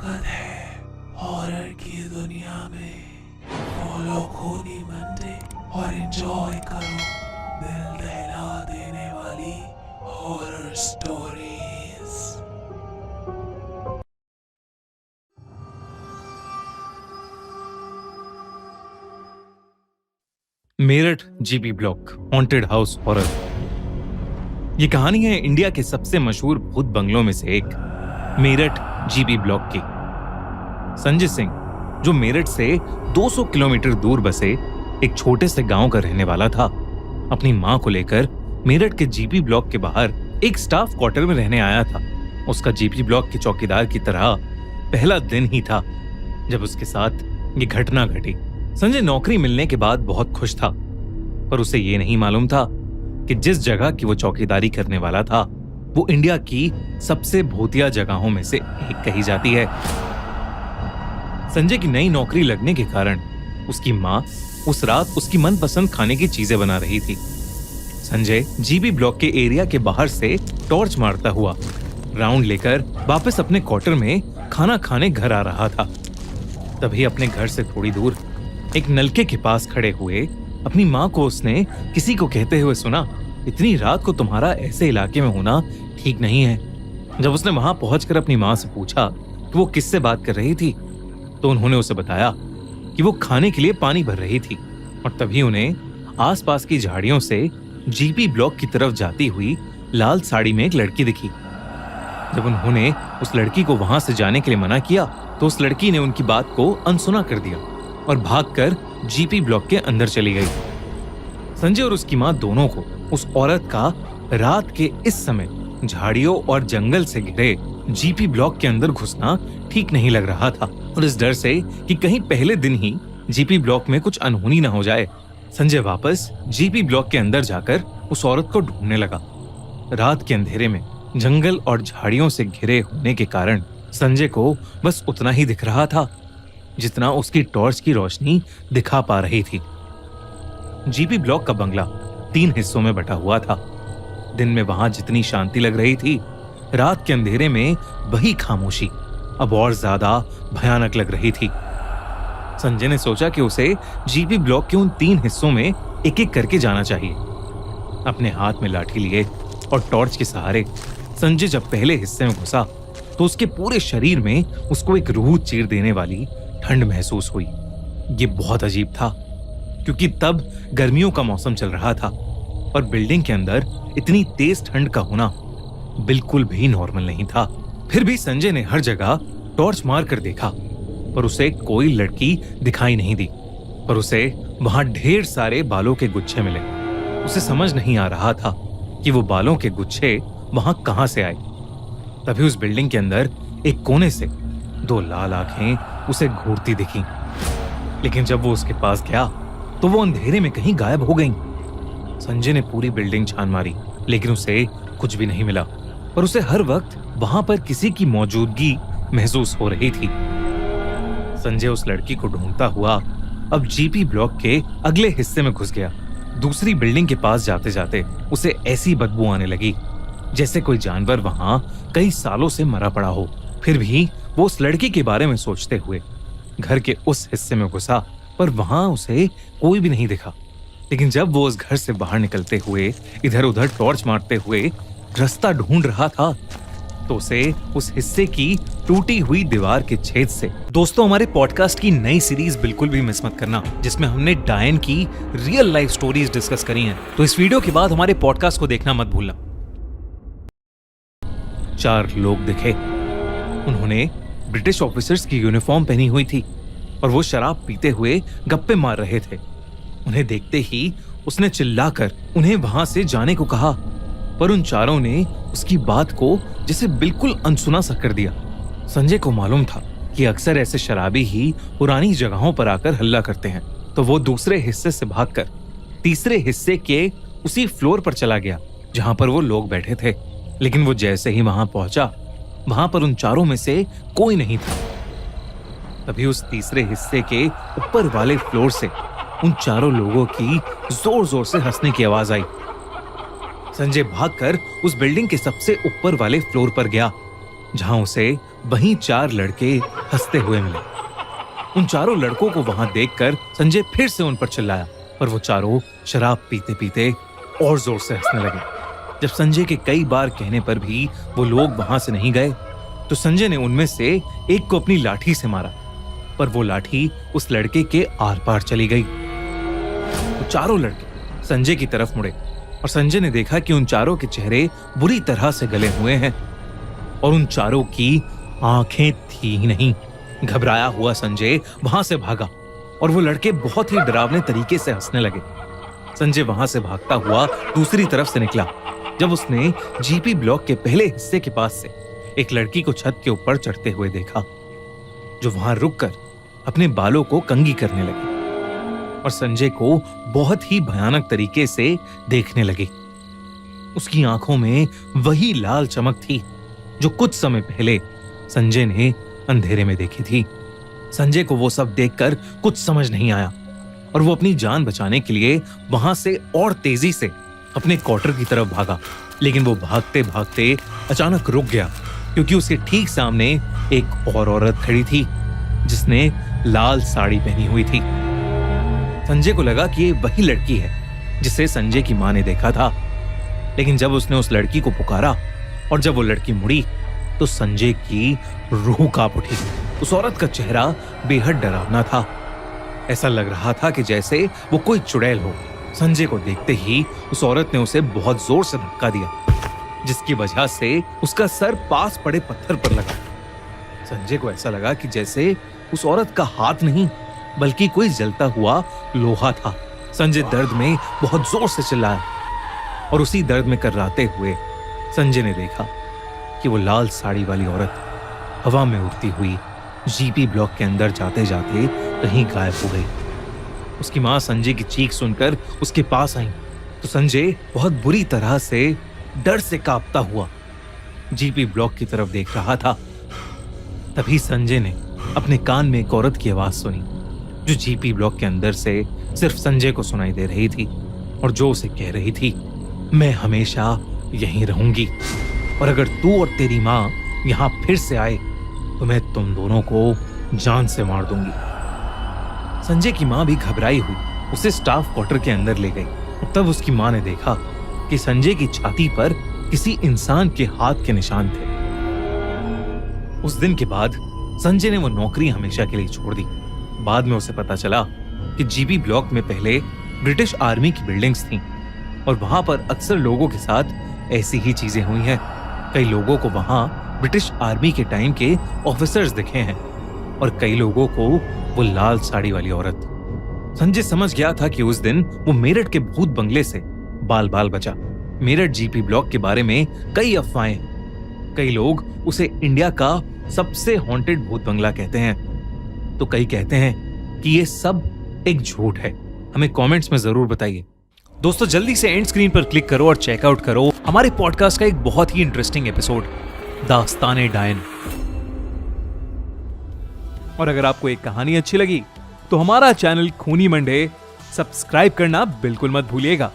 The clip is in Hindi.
स्वागत है हॉरर की दुनिया में। फॉलो खूनी मंडे और एंजॉय करो दिल दहला देने वाली horror stories. Meerut GB block haunted house horror. ये कहानी है इंडिया के सबसे मशहूर भूत बंगलों में से एक, मेरठ जीबी ब्लॉक की। संजय सिंह, जो मेरठ से 200 किलोमीटर दूर बसे एक छोटे से गांव का रहने वाला था, अपनी मां को लेकर मेरठ के जीबी ब्लॉक के बाहर एक स्टाफ क्वार्टर में रहने आया था। उसका जीबी ब्लॉक के चौकीदार की तरह पहला दिन ही था जब उसके साथ ये घटना घटी। संजय नौकरी मिलने के बाद बहुत खुश था, पर उसे ये नहीं मालूम था कि जिस जगह की वो चौकीदारी करने वाला था वो इंडिया की सबसे भूतिया जगहों में से एक कही जाती है। संजय की नई नौकरी लगने के कारण उसकी माँ उस रात उसकी मनपसंद खाने की चीजें बना रही थी। संजय जीबी ब्लॉक के एरिया के बाहर से टॉर्च मारता हुआ राउंड लेकर वापस अपने क्वार्टर में खाना खाने घर आ रहा था। तभी अपने घर से थोड़ी दूर एक नलके के पास खड़े हुए अपनी माँ को उसने किसी को कहते हुए सुना, इतनी रात को तुम्हारा ऐसे इलाके में होना ठीक नहीं है। जब उसने वहां पहुंचकर अपनी माँ से पूछा कि वो किससे बात कर रही थी, तो उन्होंने उसे बताया कि वो खाने के लिए पानी भर रही थी। और तभी उन्हें आसपास की झाड़ियों से जीबी ब्लॉक की तरफ जाती हुई लाल साड़ी में एक लड़की दिखी। जब उन्होंने उस लड़की को वहां से जाने के लिए मना किया तो उस लड़की ने उनकी बात को अनसुना कर दिया और भागकर जीपी ब्लॉक के अंदर चली गई। संजय और उसकी मां दोनों को उस औरत का रात के इस समय झाड़ियों और जंगल से घिरे जीपी ब्लॉक के अंदर घुसना ठीक नहीं लग रहा था, और इस डर से कि कहीं पहले दिन ही जीपी ब्लॉक में कुछ अनहोनी न हो जाए, संजय वापस जीपी ब्लॉक के अंदर जाकर उस औरत को ढूंढने लगा। रात के अंधेरे में जंगल और झाड़ियों से घिरे होने के कारण संजय को बस उतना ही दिख रहा था जितना उसकी टॉर्च की रोशनी दिखा पा रही थी। जीपी ब्लॉक का बंगला 3 हिस्सों में बटा हुआ था। दिन में वहां जितनी शांति लग रही थी, रात के अंधेरे में वही खामोशी अब और ज्यादा भयानक लग रही थी। संजय ने सोचा कि उसे जीपी ब्लॉक के उन 3 हिस्सों में एक एक करके जाना चाहिए। अपने हाथ में लाठी लिए और टॉर्च के सहारे संजय जब पहले हिस्से में घुसा तो उसके पूरे शरीर में उसको एक रूह चीर देने वाली ठंड महसूस हुई। ये बहुत अजीब था क्योंकि तब गर्मियों का मौसम चल रहा था और बिल्डिंग के अंदर इतनी तेज ठंड का होना बिल्कुल भी नॉर्मल नहीं था। फिर भी संजय ने हर जगह टॉर्च मार कर देखा, पर उसे कोई लड़की दिखाई नहीं दी, पर उसे वहां ढेर सारे बालों के गुच्छे मिले। उसे समझ नहीं आ रहा था कि वो बालों के गुच्छे वहां कहां से आए। तभी उस बिल्डिंग के अंदर एक कोने से 2 लाल आंखें उसे घूरती दिखी, लेकिन जब वो उसके पास गया तो वो अंधेरे में कहीं गायब हो गईं। संजय ने पूरी बिल्डिंग छान मारी, लेकिन उसे कुछ भी नहीं मिला, पर उसे हर वक्त वहां पर किसी की मौजूदगी महसूस हो रही थी। संजय उस लड़की को ढूंढता हुआ अब जीपी ब्लॉक के अगले हिस्से में घुस गया। दूसरी बिल्डिंग के पास जाते जाते उसे ऐसी बदबू आने लगी जैसे कोई जानवर वहां कई सालों से मरा पड़ा हो। फिर भी वो उस लड़की के बारे में सोचते हुए घर के उस हिस्से में घुसा, पर वहां उसे कोई भी नहीं दिखा। लेकिन जब वो उस घर से बाहर निकलते हुए इधर उधर टॉर्च मारते हुए रास्ता ढूंढ रहा था तो उसे उस हिस्से की टूटी हुई दीवार के छेद से। दोस्तों, हमारे पॉडकास्ट की नई सीरीज बिल्कुल भी मिस मत करना, जिसमें हमने डायन की रियल लाइफ स्टोरीज डिस्कस करी हैं। तो इस वीडियो के बाद हमारे पॉडकास्ट को देखना मत भूलना। 4 लोग दिखे। उन्होंने ब्रिटिश ऑफिसर्स की यूनिफॉर्म पहनी हुई थी और वो शराब पीते हुए गप्पे मार रहे थे। उन्हें देखते ही उसने चिल्लाकर उन्हें वहां से जाने को कहा, पर उन चारों ने उसकी बात को जैसे बिल्कुल अनसुना सा कर दिया। संजय को मालूम था कि अक्सर ऐसे शराबी ही पुरानी जगहों पर आकर हल्ला करते हैं, तो वो दूसरे हिस्से से भागकर तीसरे हिस्से के उसी फ्लोर पर चला गया जहां पर वो लोग बैठे थे। लेकिन वो जैसे ही वहां पहुंचा, वहां पर उन चारों में से कोई नहीं था। तभी उस तीसरे हिस्से के ऊपर वाले फ्लोर से उन चारों लोगों की जोर जोर से हंसने की आवाज आई। संजय भागकर उस बिल्डिंग के सबसे ऊपर वाले फ्लोर पर गया जहां उसे वहीं 4 लड़के हंसते हुए मिले। उन चारों लड़कों को वहां देखकर संजय फिर से उन पर चिल्लाया और वो चारों शराब पीते पीते और जोर से हंसने लगे। जब संजय के कई बार कहने पर भी वो लोग वहां से नहीं गए तो संजय ने उनमें से एक को अपनी लाठी से मारा, पर वो लाठी उस लड़के के आर पार चली गई। तो चारों लड़के संजय की तरफ मुड़े और संजय ने देखा कि उन चारों के चेहरे बुरी तरह से गले हुए हैं और उन चारों की आंखें थी ही नहीं। घबराया हुआ संजय वहां से भागा और वो लड़के बहुत ही डरावने तरीके से हंसने लगे। संजय वहां से भागता हुआ दूसरी तरफ से निकला। जब उसने जीपी ब्लॉक के पहले हिस्से के पास से एक लड़की को छत के ऊपर चढ़ते हुए देखा, जो वहां रुककर अपने बालों को कंघी करने लगी और संजय को बहुत ही भयानक तरीके से देखने लगी। उसकी आंखों में वही लाल चमक थी जो कुछ समय पहले संजय ने अंधेरे में देखी थी। संजय को वो सब देखकर कुछ समझ नहीं आया और वो अपनी जान बचाने के लिए वहां से और तेजी से अपने क्वार्टर की तरफ भागा। लेकिन वो भागते भागते अचानक रुक गया क्योंकि उसके ठीक सामने एक और औरत खड़ी थी जिसने लाल साड़ी पहनी हुई थी। संजय को लगा कि ये वही लड़की है जिसे संजय की मां ने देखा था। लेकिन जब उसने उस लड़की को पुकारा और जब वो लड़की मुड़ी तो संजय की रूह कांप उठी। उस औरत का चेहरा बेहद डरावना था। ऐसा लग रहा था कि जैसे वो कोई चुड़ैल हो। संजय को देखते ही उस औरत ने उसे बहुत जोर से धक्का दिया, जिसकी वजह से उसका सर पास पड़े पत्थर पर लगा। संजय को ऐसा लगा कि जैसे उस औरत का हाथ नहीं बल्कि कोई जलता हुआ लोहा था। संजय दर्द में बहुत जोर से चिल्लाया और उसी दर्द में कर्राते हुए संजय ने देखा कि वो लाल साड़ी वाली औरत हवा में उड़ती हुई जीपी ब्लॉक के अंदर जाते जाते कहीं गायब हो गई। उसकी मां संजय की चीख सुनकर उसके पास आई तो संजय बहुत बुरी तरह से डर से कांपता हुआ जीपी ब्लॉक की तरफ देख रहा था। तभी संजय ने अपने कान में एक औरत की आवाज सुनी जो जीपी ब्लॉक के अंदर से सिर्फ संजय को सुनाई दे रही थी और जो उसे कह रही थी, मैं हमेशा यहीं रहूंगी और अगर तू और तेरी मां यहां फिर से आए तो मैं तुम दोनों को जान से मार दूंगी। संजय की मां भी घबराई हुई उसे स्टाफ क्वार्टर के अंदर ले गई। तब उसकी मां ने देखा कि संजय की छाती पर किसी इंसान के हाथ के निशान थे। उस दिन के बाद संजय ने वो नौकरी हमेशा के लिए छोड़ दी। बाद में उसे पता चला कि जीबी ब्लॉक में पहले ब्रिटिश आर्मी की बिल्डिंग्स थीं और वहां पर अक्सर लोगों के साथ ऐसी ही चीजें हुई हैं। कई लोगों को वहां ब्रिटिश आर्मी के टाइम के ऑफिसर्स दिखे हैं और कई लोगों को वो लाल साड़ी वाली औरत। संजय समझ गया था कि उस दिन वो मेरठ के भूत बंगले से बाल बाल बचा। मेरठ जीपी ब्लॉक के बारे में कई अफवाहें, कई लोग उसे इंडिया का सबसे हॉन्टेड भूत बंगला कहते हैं तो कई कहते हैं कि ये सब एक झूठ है। हमें कमेंट्स में जरूर बताइए। दोस्तों जल्दी से एंड स्क्रीन पर क्लिक करो और चेकआउट करो हमारे पॉडकास्ट का एक बहुत ही इंटरेस्टिंग एपिसोड, दास्ताने डायन। और अगर आपको एक कहानी अच्छी लगी तो हमारा चैनल खूनी मंडे सब्सक्राइब करना बिल्कुल मत भूलिएगा।